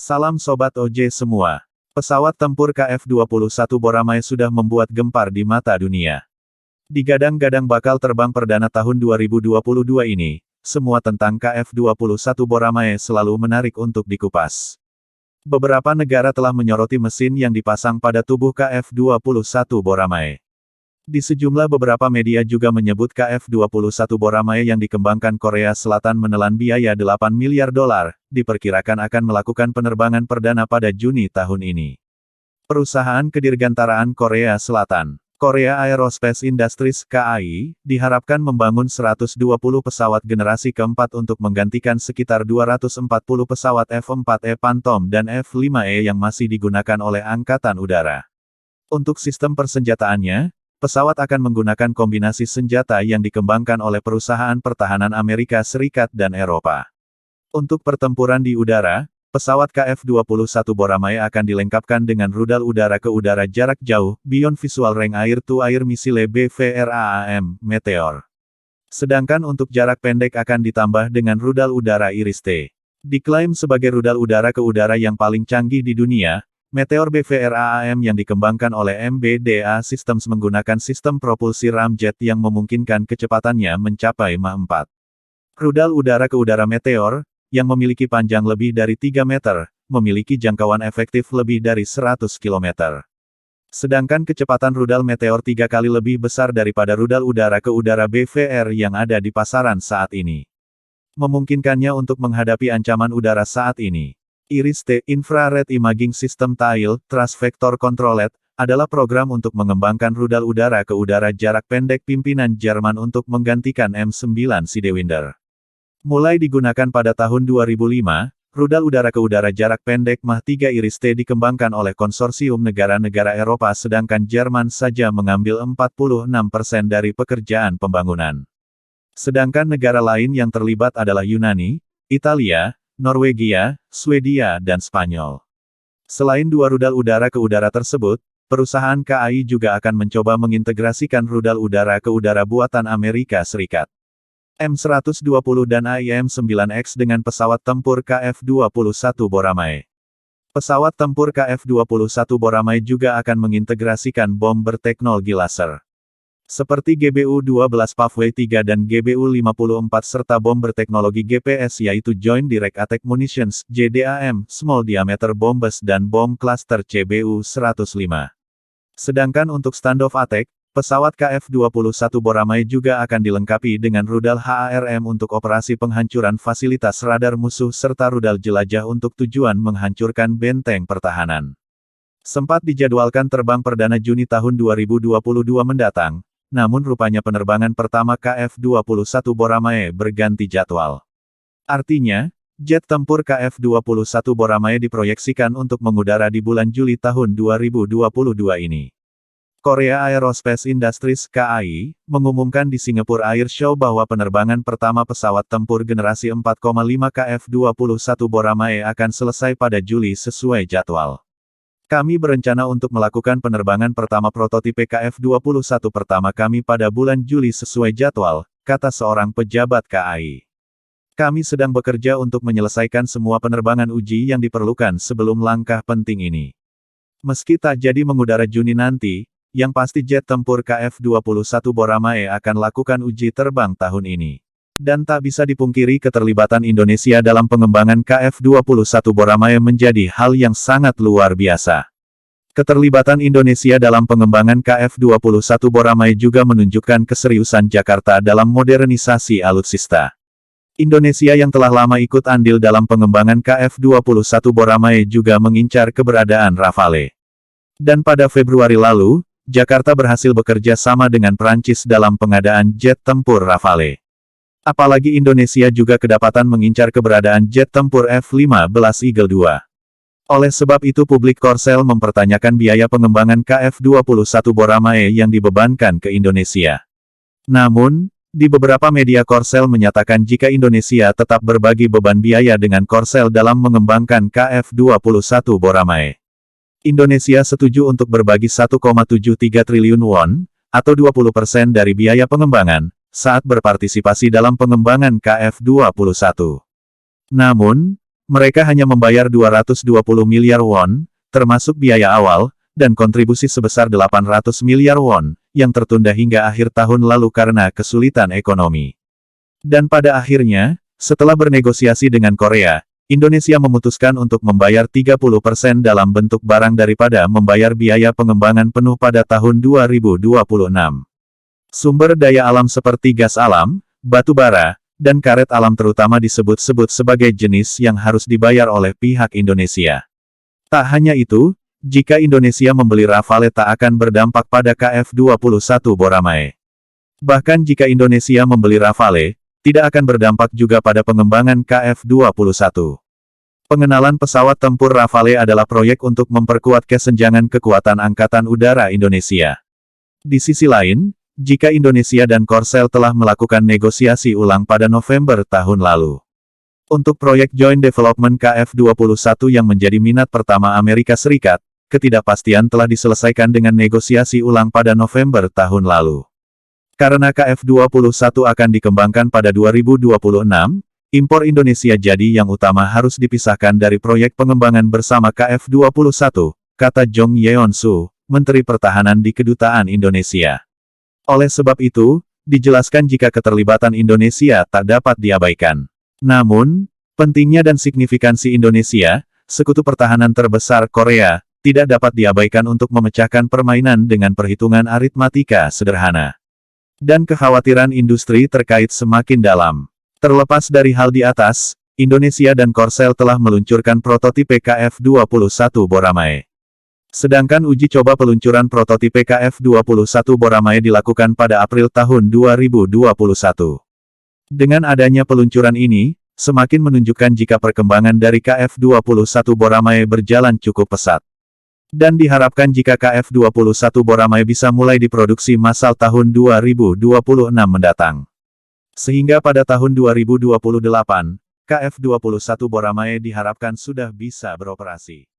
Salam Sobat OJ semua. Pesawat tempur KF-21 Boramae sudah membuat gempar di mata dunia. Digadang-gadang bakal terbang perdana tahun 2022 ini, semua tentang KF-21 Boramae selalu menarik untuk dikupas. Beberapa negara telah menyoroti mesin yang dipasang pada tubuh KF-21 Boramae. Di sejumlah beberapa media juga menyebut KF-21 Boramae yang dikembangkan Korea Selatan menelan biaya $8 miliar, diperkirakan akan melakukan penerbangan perdana pada Juni tahun ini. Perusahaan Kedirgantaraan Korea Selatan, Korea Aerospace Industries (KAI), diharapkan membangun 120 pesawat generasi keempat untuk menggantikan sekitar 240 pesawat F-4E Phantom dan F-5E yang masih digunakan oleh Angkatan Udara. Untuk sistem persenjataannya, pesawat akan menggunakan kombinasi senjata yang dikembangkan oleh perusahaan pertahanan Amerika Serikat dan Eropa. Untuk pertempuran di udara, pesawat KF-21 Boramae akan dilengkapkan dengan rudal udara ke udara jarak jauh, Beyond Visual Range Air-to-Air Missile BVRAAM, Meteor. Sedangkan untuk jarak pendek akan ditambah dengan rudal udara Iris-T. Diklaim sebagai rudal udara ke udara yang paling canggih di dunia, Meteor BVRAAM yang dikembangkan oleh MBDA Systems menggunakan sistem propulsi ramjet yang memungkinkan kecepatannya mencapai Mach 4. Rudal udara ke udara Meteor, yang memiliki panjang lebih dari 3 meter, memiliki jangkauan efektif lebih dari 100 km. Sedangkan kecepatan rudal Meteor 3 kali lebih besar daripada rudal udara ke udara BVR yang ada di pasaran saat ini. Memungkinkannya untuk menghadapi ancaman udara saat ini. Iris-T Infrared Imaging System Tail, Thrust Vector Controlled, adalah program untuk mengembangkan rudal udara ke udara jarak pendek pimpinan Jerman untuk menggantikan M9 Sidewinder. Mulai digunakan pada tahun 2005, rudal udara ke udara jarak pendek Mach 3 Iris-T dikembangkan oleh konsorsium negara-negara Eropa sedangkan Jerman saja mengambil 46% dari pekerjaan pembangunan. Sedangkan negara lain yang terlibat adalah Yunani, Italia, Norwegia, Swedia, dan Spanyol. Selain dua rudal udara ke udara tersebut, perusahaan KAI juga akan mencoba mengintegrasikan rudal udara ke udara buatan Amerika Serikat. M120 dan AIM-9X dengan pesawat tempur KF-21 Boramae. Pesawat tempur KF-21 Boramae juga akan mengintegrasikan bom berteknologi laser. Seperti GBU-12 Pathway 3 dan GBU-54 serta bom berteknologi GPS yaitu Joint Direct Attack Munitions, JDAM, Small Diameter Bombs dan bom cluster CBU-105. Sedangkan untuk standoff attack, pesawat KF-21 Boramae juga akan dilengkapi dengan rudal HARM untuk operasi penghancuran fasilitas radar musuh serta rudal jelajah untuk tujuan menghancurkan benteng pertahanan. Sempat dijadwalkan terbang perdana Juni tahun 2022 mendatang, namun rupanya penerbangan pertama KF-21 Boramae berganti jadwal. Artinya, jet tempur KF-21 Boramae diproyeksikan untuk mengudara di bulan Juli tahun 2022 ini. Korea Aerospace Industries (KAI) mengumumkan di Singapore Air Show bahwa penerbangan pertama pesawat tempur generasi 4,5 KF-21 Boramae akan selesai pada Juli sesuai jadwal. Kami berencana untuk melakukan penerbangan pertama prototipe KF-21 pertama kami pada bulan Juli sesuai jadwal, kata seorang pejabat KAI. Kami sedang bekerja untuk menyelesaikan semua penerbangan uji yang diperlukan sebelum langkah penting ini. Meski tak jadi mengudara Juni nanti, yang pasti jet tempur KF-21 Boramae akan lakukan uji terbang tahun ini. Dan tak bisa dipungkiri keterlibatan Indonesia dalam pengembangan KF-21 Boramae menjadi hal yang sangat luar biasa. Keterlibatan Indonesia dalam pengembangan KF-21 Boramae juga menunjukkan keseriusan Jakarta dalam modernisasi alutsista. Indonesia yang telah lama ikut andil dalam pengembangan KF-21 Boramae juga mengincar keberadaan Rafale. Dan pada Februari lalu, Jakarta berhasil bekerja sama dengan Prancis dalam pengadaan jet tempur Rafale. Apalagi Indonesia juga kedapatan mengincar keberadaan jet tempur F-15 Eagle II. Oleh sebab itu publik Korsel mempertanyakan biaya pengembangan KF-21 Boramae yang dibebankan ke Indonesia. Namun, di beberapa media Korsel menyatakan jika Indonesia tetap berbagi beban biaya dengan Korsel dalam mengembangkan KF-21 Boramae. Indonesia setuju untuk berbagi 1,73 triliun won, atau 20% dari biaya pengembangan, saat berpartisipasi dalam pengembangan KF-21. Namun, mereka hanya membayar 220 miliar won, termasuk biaya awal, dan kontribusi sebesar 800 miliar won, yang tertunda hingga akhir tahun lalu karena kesulitan ekonomi. Dan pada akhirnya, setelah bernegosiasi dengan Korea, Indonesia memutuskan untuk membayar 30% dalam bentuk barang daripada membayar biaya pengembangan penuh pada tahun 2026. Sumber daya alam seperti gas alam, batu bara, dan karet alam terutama disebut-sebut sebagai jenis yang harus dibayar oleh pihak Indonesia. Tak hanya itu, jika Indonesia membeli Rafale tak akan berdampak pada KF-21 Boramae. Bahkan jika Indonesia membeli Rafale, tidak akan berdampak juga pada pengembangan KF-21. Pengenalan pesawat tempur Rafale adalah proyek untuk memperkuat kesenjangan kekuatan Angkatan Udara Indonesia. Di sisi lain, jika Indonesia dan Korsel telah melakukan negosiasi ulang pada November tahun lalu. Untuk proyek Joint Development KF-21 yang menjadi minat pertama Amerika Serikat, ketidakpastian telah diselesaikan dengan negosiasi ulang pada November tahun lalu. Karena KF-21 akan dikembangkan pada 2026, impor Indonesia jadi yang utama harus dipisahkan dari proyek pengembangan bersama KF-21, kata Jong Yeon-soo, Menteri Pertahanan di Kedutaan Indonesia. Oleh sebab itu, dijelaskan jika keterlibatan Indonesia tak dapat diabaikan. Namun, pentingnya dan signifikansi Indonesia, sekutu pertahanan terbesar Korea, tidak dapat diabaikan untuk memecahkan permainan dengan perhitungan aritmatika sederhana. Dan kekhawatiran industri terkait semakin dalam. Terlepas dari hal di atas, Indonesia dan Korsel telah meluncurkan prototipe KF-21 Boramae. Sedangkan uji coba peluncuran prototipe KF-21 Boramae dilakukan pada April tahun 2021. Dengan adanya peluncuran ini, semakin menunjukkan jika perkembangan dari KF-21 Boramae berjalan cukup pesat. Dan diharapkan jika KF-21 Boramae bisa mulai diproduksi massal tahun 2026 mendatang. Sehingga pada tahun 2028, KF-21 Boramae diharapkan sudah bisa beroperasi.